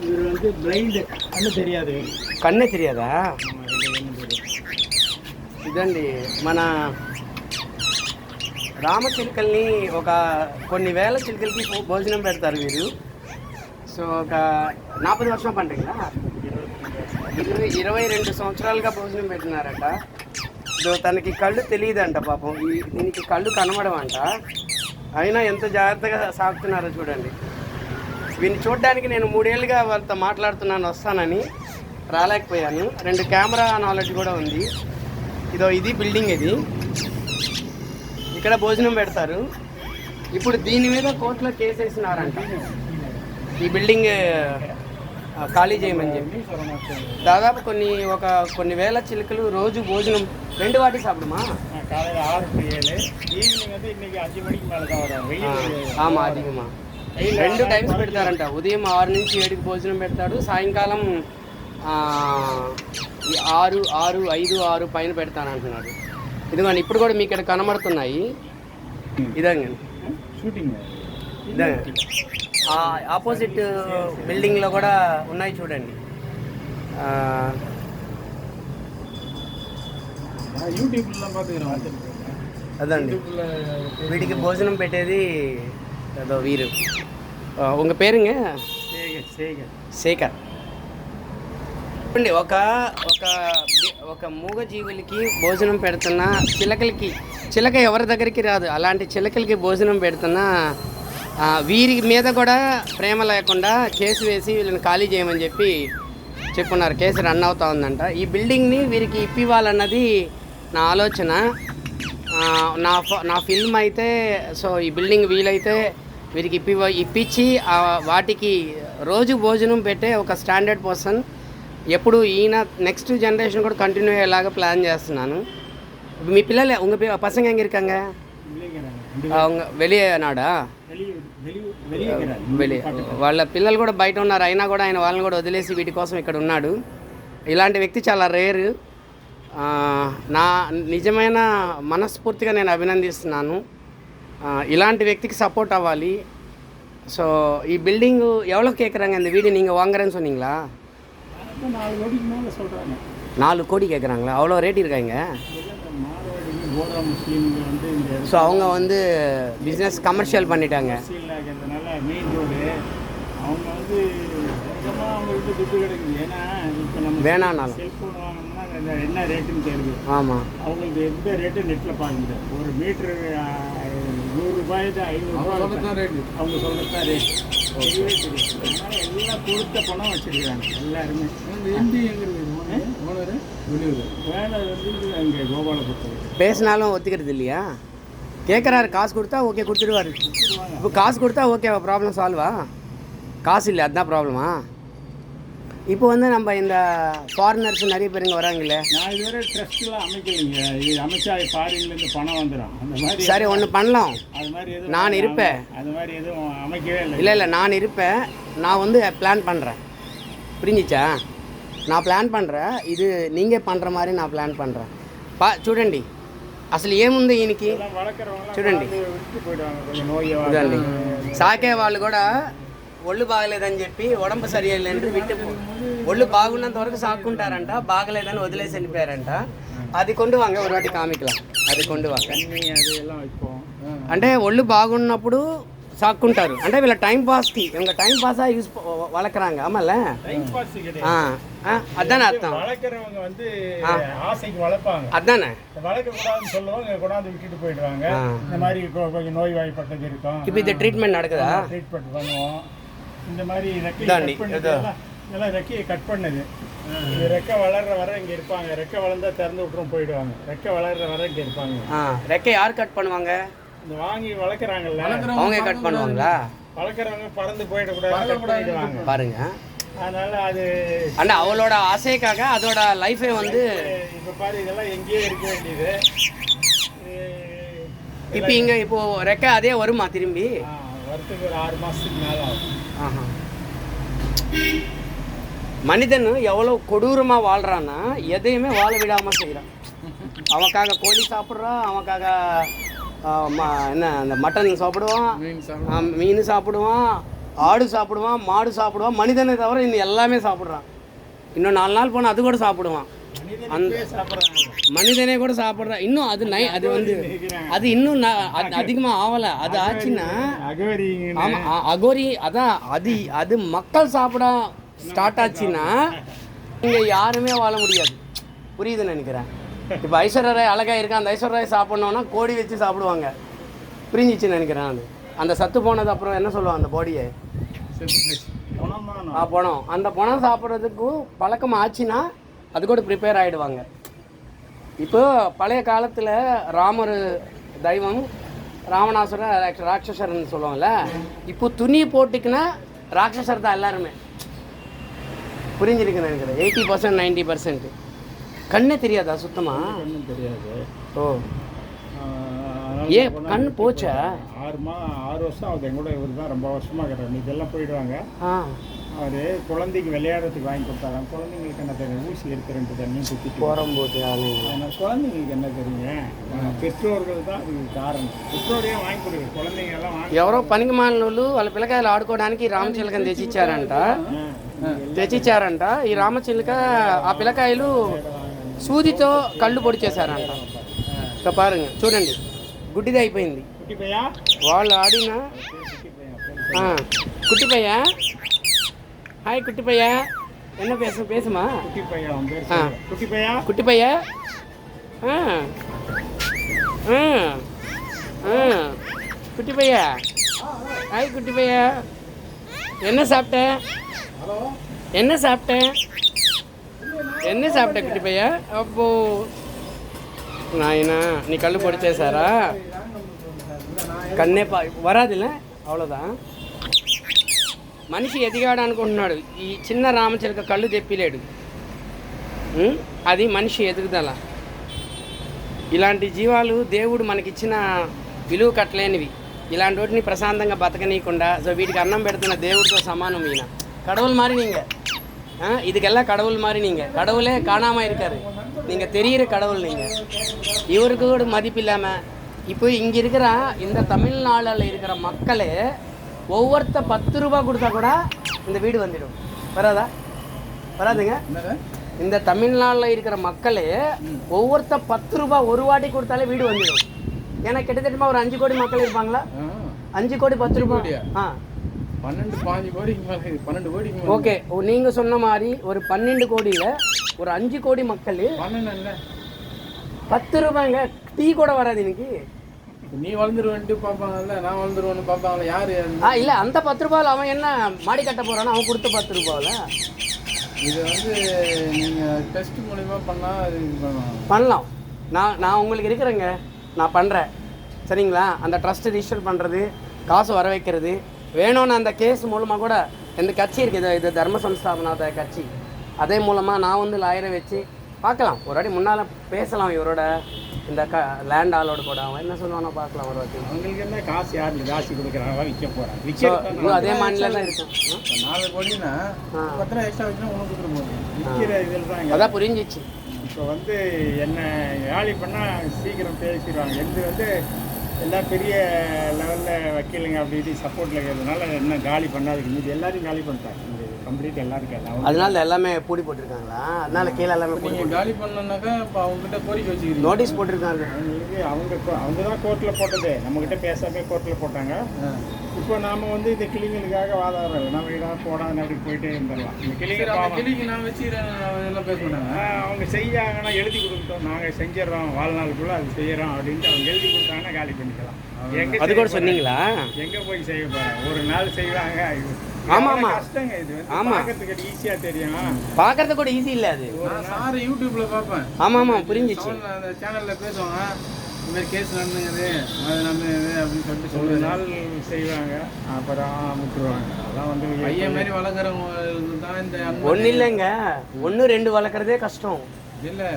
இவர் வந்து பிளைண்ட், கண்ணு தெரியாது. కన్నే తెలియదా? ఇదండి మన రామచిలుకల్ని ఒక కొన్ని వేల చిలుకలకి భోజనం పెడతారు వీరు. సో ఒక 40 వర్షం పండుగ 22 సంవత్సరాలుగా భోజనం పెట్టినారట. సో తనకి కళ్ళు తెలియదంట పాపం, దీనికి కళ్ళు కనబడమంట. అయినా ఎంత జాగ్రత్తగా సాగుతున్నారో చూడండి. వీడిని చూడడానికి నేను 3 ఏళ్ళుగా వాళ్ళతో మాట్లాడుతున్నాను, వస్తానని రాలేకపోయాను. 2 కెమెరా నాలెడ్జ్ కూడా ఉంది. ఇది బిల్డింగ్, ఇది ఇక్కడ భోజనం పెడతారు. ఇప్పుడు దీని మీద కోర్టులో కేసు వేసినారంట, ఈ బిల్డింగ్ ఖాళీ చేయమని చెప్పి. దాదాపు కొన్ని వేల చిలుకలు రోజు భోజనం 2 వాటి సాப்பிடுமா? ఆమా అధికమా 2 టైమ్స్ పెడతారంట. ఉదయం 6 నుంచి 7కి భోజనం పెడతాడు, సాయంకాలం 6, 5, 6 పైన పెడతానంటున్నాడు. ఇదిగోండి ఇప్పుడు కూడా మీకు ఇక్కడ కనబడుతున్నాయి. ఇదండి షూటింగ్, ఇదే ఆపోజిట్ బిల్డింగ్లో కూడా ఉన్నాయి చూడండి. అదండి వీటికి భోజనం పెట్టేది ఏదో వీరు. ఉங்க పేరుங்க? శేఖర్. ఒక ఒక మూగ జీవులకి భోజనం పెడుతున్న చిలక ఎవరి దగ్గరికి రాదు, అలాంటి చిలకలకి భోజనం పెడుతున్న వీరి మీద కూడా ప్రేమ లేకుండా కేసు వేసి వీళ్ళని ఖాళీ చేయమని చెప్పి చెప్పున్నారు. కేసు రన్ అవుతా ఉందంట. ఈ బిల్డింగ్ని వీరికి ఇప్పివ్వాలన్నది నా ఆలోచన. నా ఫిల్మ్ అయితే, సో ఈ బిల్డింగ్ వీలైతే వీరికి ఇప్పించి వాటికి రోజు భోజనం పెట్టే ఒక స్టాండర్డ్ పర్సన్ ఎప్పుడు ఈయన నెక్స్ట్ జనరేషన్ కూడా కంటిన్యూ అయ్యేలాగా ప్లాన్ చేస్తున్నాను. మీ పిల్లలు உங்கள் பசங்க எங்கே இருக்காங்க? அவங்க வெளியே நாடா? వాళ్ళ పిల్లలు కూడా బయట ఉన్నారు, అయినా కూడా ఆయన వాళ్ళని కూడా వదిలేసి వీటి కోసం ఇక్కడ ఉన్నాడు. ఇలాంటి వ్యక్తి చాలా రేరు. నా నిజమైన మనస్ఫూర్తిగా నేను అభినందిస్తున్నాను. ఇలాంటి వ్యక్తికి సపోర్ట్ అవ్వాలి. ஸோ பில்டிங் எவ்வளோ கேட்குறாங்க? இந்த வீடு நீங்கள் வாங்குறேன்னு சொன்னீங்களா? 4 கோடி கேட்குறாங்களா? அவ்வளோ ரேட் இருக்காங்க. ஸோ அவங்க வந்து பிஸ்னஸ் கமர்ஷியல் பண்ணிட்டாங்க. அவங்க வந்து அவங்களுக்கு துட்டு கிடைக்குது. ஏன்னா இப்போ நம்ம வேணானாலும் என்ன ரேட்டுன்னு தெரியுது. ஆமாம், அவங்களுக்கு எந்த ரேட்டு நெட்டில் பார்க்குது. ஒரு மீட்ரு 100 ரூபாய் 500 ரூபாய் ரேட்டு, அவங்க சொல்கிறது தான் ரேட். அதனால் எல்லாம் கொடுத்த பணம் வச்சுருக்காங்க எல்லாருமே. எம்பி எங்கிறது ஓனர் வெளியூர், வேலை வந்து அங்கே கோபாலபுரத்தில். பேசினாலும் ஒத்துக்கிறது இல்லையா? கேட்குறாரு, காசு கொடுத்தா ஓகே கொடுத்துடுவார். இப்போ காசு கொடுத்தா ஓகே, ப்ராப்ளம் சால்வா? காசு இல்லை, அதுதான் ப்ராப்ளமா? இப்போ வந்து நம்ம இந்த ஃபாரினர்ஸ் நிறைய பேர் இங்கே வராங்கல்ல. நான் இதுவரை ட்ரஸ்ட்லாம் அமைக்கலைங்க. இது அமைச்சா ஃபாரின்லேருந்து பணம் வந்துடும். அந்த மாதிரி சரி ஒன்று பண்ணலாம். அது மாதிரி எதுவும் நான் இருப்பேன். அது மாதிரி எதுவும் அமைக்கவே இல்லை. இல்லை நான் இருப்பேன். நான் வந்து பிளான் பண்ணுறேன். புரிஞ்சிச்சா? நான் ప్లాన్ பண்ணுறேன். ఇది நீங்க பண்ணுற மாதிரி நான் ప్లాన్ பண்ணுறேன். చూడండి అసలు ఏముంది ఈయనకి. చూడండి ఇదండి సాకే వాళ్ళు కూడా ఒళ్ళు బాగలేదని చెప్పి ఒడంపు సరియలేదని విట్టు ఒళ్ళు బాగున్నంత వరకు సాక్కుంటారంట, బాగలేదని వదిలేసి వెళ్ళిపోయారంట. అది కొండు వాంగ ఒక వాటి కామికలా అది కొండు వాంగ అంటే ఒళ్ళు బాగున్నప్పుడు சாக்குண்டாரு. అంటే వీళ్ళ టైం పాస్కి இவங்க டைம் பாஸாக யூஸ் வளர்க்குறாங்க. ஆமாம்ல, அதானே அர்த்தம். வளர்க்குறவங்க வந்து ஆசைக்கு வளர்ப்பாங்க, அதானே. வளர்க்கக்கூடாதுன்னு சொல்லுவாங்க, கொண்டாந்து விட்டுட்டு போயிடுவாங்க. இந்த மாதிரி கொஞ்சம் நோய்வாய்ப்பட்டது இருக்கும். இப்போ இந்த ட்ரீட்மெண்ட் நடக்குதா? ட்ரீட்மெண்ட் பண்ணுவோம். இந்த மாதிரி இதெல்லாம் ரெக்கையை கட் பண்ணுது. ரெக்கை வளர்ற வர இங்கே இருப்பாங்க. ரெக்கை வளர்ந்தா திறந்து விட்டுரும் போயிடுவாங்க. ரெக்கை வளர்ற வர இங்கே இருப்பாங்க. ரெக்கை யார் கட் பண்ணுவாங்க? இந்த வாங்கி வளர்க்குறாங்கல்ல அவங்க கட் பண்ணுவாங்களா? வளர்க்குறவங்க பறந்து போயிடக்கூடாது பாருங்க. அதனால அது அண்ணா அவளோட ஆசைக்காக அதோட லைஃபே வந்து இப்போ பாரு, இதெல்லாம் எங்கேயே இருக்க வேண்டியது. இப்போ இங்கே இப்போ ரெக்கை அதே வருமா திரும்பி? வரத்துக்கு ஒரு 6 மாதத்துக்கு மேலே ஆகும். மனிதன் எவ்வளோ கொடூரமாக வாழ்கிறான்னா எதையுமே வாழ விடாமல் செய்கிறான். அவனுக்காக கோழி சாப்பிட்றான், அவனுக்காக என்ன அந்த மட்டன் சாப்பிடுவான், மீன் சாப்பிடுவான், ஆடு சாப்பிடுவான், மாடு சாப்பிடுவான், மனிதனை தவிர இன்னும் எல்லாமே சாப்பிட்றான். இன்னும் 4 நாள் போனால் அது கூட சாப்பிடுவான். அந்த மனிதனே கூட சாப்பிட்றான். இன்னும் அது அது வந்து அது இன்னும் அதிகமாக ஆகலை. அது ஆச்சுன்னா ஆமாம் அகோரி. அதான் அது மக்கள் சாப்பிட ஸ்டார்ட் ஆச்சுன்னா இங்கே யாருமே வாழ முடியாது. புரியுதுன்னு நினைக்கிறேன். இப்போ ஐஸ்வர்யா ராய் அழகாக இருக்கா, அந்த ஐஸ்வர்யா ராய் சாப்பிட்ணோன்னா கோடி வச்சு சாப்பிடுவாங்க. புரிஞ்சிச்சுன்னு நினைக்கிறேன். அது அந்த சத்து போனது அப்புறம் என்ன சொல்லுவாங்க அந்த பாடியை பணம். அந்த பணம் சாப்பிட்றதுக்கு பழக்கம் ஆச்சுன்னா அது கூட ப்ரிப்பேர் ஆகிடுவாங்க. இப்போ பழைய காலத்தில் ராமர் தெய்வம், ராவணாசுர ராட்சசர்னு சொல்லுவாங்கள்ல. இப்போ துணி போட்டுக்குன்னா ராட்சசர் தான் எல்லாருமே. புரிஞ்சிருக்குன்னு நினைக்கிறேன். 80% 90%. கண்ணே தெரியாதா சுத்தமாக? தெரியாது. ஓ ஏன் கண் போச்சா? 6 வருஷம் ஆகுது. எங்கூட இவர் தான் ரொம்ப வருஷமாக இருக்கிறார். இதெல்லாம் போயிடுவாங்க. அவர் குழந்தைக்கு விளையாடுறதுக்கு வாங்கி கொடுத்தாங்க. குழந்தைங்களுக்கு என்ன தெரியும், ஊசி எடுக்கிறன்ட்டு தண்ணியும் குத்திட்டு போகும்போது குழந்தைங்களுக்கு என்ன தெரியுங்க. பெற்றோர்கள் தான் அதுக்கு காரணம். பெற்றோரையே வாங்கி கொடுக்குது. குழந்தைங்க எல்லாம் வாங்கி ఎవరో పనికి మాలినోళ్ళు వాళ్ళ పిల్లకాయలు ఆడుకోవడానికి రామచిలకని తెచ్చిచ్చారంట. ఈ రామచిలక ఆ పిల్లకాయలు సూదితో కళ్ళు పొడి చేశారంట. ఇంకా పారుங்க చూడండి, గుడ్డిది అయిపోయింది. వాళ్ళు ఆడిన குட்டி பையா. ஹாய் குட்டி பையா, என்ன பேசுமா? குட்டி பையா குட்டி பையா. குட்டி பையா, ஹாய் குட்டி பையா, என்ன சாப்பிட்ட? என்ன சாப்பிட்ட குட்டி பையா? அப்போ நாயினா நீ கళ్ళు பொடிச்சேசாரா? కన్నే వరాదిలే అవలోదా. మనిషి ఎదిగాడు అనుకుంటున్నాడు. ఈ చిన్న రామచిలక కళ్ళు తెప్పిలేడు. అది మనిషి ఎదుగుదల. ఇలాంటి జీవాలు దేవుడు మనకిచ్చిన విలువ కట్టలేనివి. ఇలాంటి వాటిని ప్రశాంతంగా బతకనీయకుండా సో వీటికి అన్నం పెడుతున్న దేవుడితో సమానం ఈయన. கடவுள் மாதிரி நீங்கள் இதுக்கெல்லாம் கடவுள் மாதிரி நீங்கள். கடவுளே காணாமல் இருக்காரு. நீங்கள் தெரிகிற கடவுள் நீங்கள். இவருக்கு கூட மதிப்பு இல்லாமல் இப்போ இங்கே இருக்கிற இந்த தமிழ்நாளில் இருக்கிற மக்களே ஒவ்வொருத்த 10 ரூபா கொடுத்தா கூட இந்த வீடு வந்துடும். வராதுங்க. இந்த தமிழ்நாட்டில் இருக்கிற மக்களே ஒவ்வொருத்த 10 ரூபா ஒரு வாட்டி கொடுத்தாலே வீடு வந்துடும். ஏன்னா கிட்டத்தட்ட ஒரு 5 கோடி மக்கள் இருப்பாங்களா? 5 கோடி 10 ரூபா. 12 கோடி. ஓகே, நீங்கள் சொன்ன மாதிரி ஒரு 12 கோடியில் ஒரு 5 கோடி மக்கள் 10 ரூபாய்ங்க டீ கூட வராது எனக்கு. நீ வளர்ந்துருவேன்ட்டு பார்ப்பாங்கல்ல, நான் வளர்ந்துருவேன்னு பார்ப்பாங்கல்ல. யார் இல்லை, அந்த 10 ரூபாயில் அவன் என்ன மாடி கட்ட போகிறான்னு அவன் கொடுத்த 10 ரூபாவில். இது நீங்கள் டெஸ்ட் மூலிமா பண்ணால் பண்ணலாம். நான் உங்களுக்கு இருக்கிறேங்க, நான் பண்ணுறேன். சரிங்களா? அந்த ட்ரஸ்ட்டு ரிஜிஸ்டர் பண்ணுறது, காசு வர வைக்கிறது, வேணும்னு அந்த கேஸ் மூலமாக கூட இந்த கட்சி இருக்குது, இது தர்ம சம்ஸ்தாபனாத கட்சி. அதே மூலமாக நான் லாயரை வச்சு பார்க்கலாம். ஒரு வாட்டி முன்னால் பேசலாம் இவரோட இந்த லேண்ட் ஆளோட கூட. அவன் என்ன சொல்லுவானோ பார்க்கலாம் ஒரு வாட்டி. அவங்களுக்கு என்ன காசு யார் ஜாஸ்தி கொடுக்குறாங்க விற்க போகிறாங்க. அதே மாநிலம் தான் இருக்கும். 4 கோடினா 10 எக்ஸ்ட்ரா வச்சுன்னா உனக்கு கொடுத்துருப்போம். விற்கிற இதில் தான் அதான் புரிஞ்சிச்சு. இப்போ என்ன காலி பண்ணால் சீக்கிரம் பேசிடுவாங்க. எது எல்லாம் பெரிய லெவலில் வக்கீலுங்க அப்படி இப்படி சப்போர்ட்டில் இருக்கிறதுனால என்ன காலி பண்ணாதுக்கு இது எல்லாரையும் காலி பண்ணிட்டாங்க. கம்ப்ளீட் எல்லாருக்கும் எல்லாம் அதனால எல்லாமே பூடி போட்டிருக்காங்களா? அதனால கீழே எல்லாமே நீங்கள் காலி பண்ணனாக்கா இப்போ அவங்ககிட்ட கோரிக்கை வச்சுக்கிறீங்க, நோட்டீஸ் போட்டிருக்காங்க. அவங்க தான் கோர்ட்டில் போட்டது, நம்மக்கிட்ட பேசாமே கோர்ட்டில் போட்டாங்க. இப்போ நாம் இந்த கிளிங்களுக்காக வாதாடுறோம் இல்லை, நம்ம இதாக போடாதுன்னு அப்படி போயிட்டே இருந்துடலாம். இந்த கிளிங்க நான் வச்சு எல்லாம் பேச மாட்டாங்க. அவங்க செய்யாங்கன்னா எழுதி கொடுத்தோம், நாங்கள் செஞ்சிடறோம், வாழ்நாளுக்குள்ளே அது செய்கிறோம் அப்படின்ட்டு அவங்க எழுதி கொடுத்தாங்கன்னா காலி பண்ணிக்கலாம். அது கூட சொன்னீங்களா? எங்கே போய் செய்ய போகிறேன்? ஒரு நாள் செய்வாங்க. ஆமாம் கஷ்டங்க. இது பார்க்கறதுக்கு ஈஸியாக தெரியும், பார்க்கறதுக்கு கூட ஈஸி இல்லை. அது சார் யூடியூப்பில் பார்ப்பேன். ஆமாம் புரிஞ்சிச்சு. அந்த சேனலில் பேசுவாங்க, இந்த மாதிரி கேஸ் நடந்துங்குது, அது நடந்துங்குது அப்படின்னு சொல்லிட்டு ஒரு நாள் செய்வாங்க, அப்புறம் விட்டுருவாங்க. அதான் பையன் மாதிரி வளர்க்குறவங்க தான் இந்த ஒன்றும் இல்லைங்க. 1 2 வளர்க்குறதே கஷ்டம் இல்லை.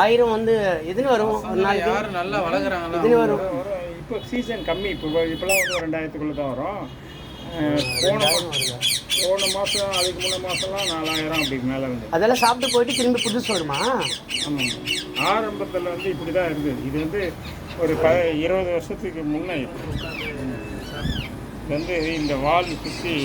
1000 எதுன்னு வரும் ஒரு நாள். யாரும் நல்லா வளர்க்குறாங்க இதுன்னு வரும். இப்போ சீசன் கம்மி. இப்போலாம் 2000க்குள்ளே தான் வரும். போன மாதம் அதுக்கு முன்ன மாதம்லாம் 4000 அப்படிக்கு மேலே அதெல்லாம் சாப்பிட்டு போயிட்டு திரும்பி புதுசு வருமா? ஆமாம். ஆரம்பத்தில் இப்படி தான் இருந்தது. இது ஒரு 20 வருஷத்துக்கு முன்னே வந்து இந்த வால் சுற்றி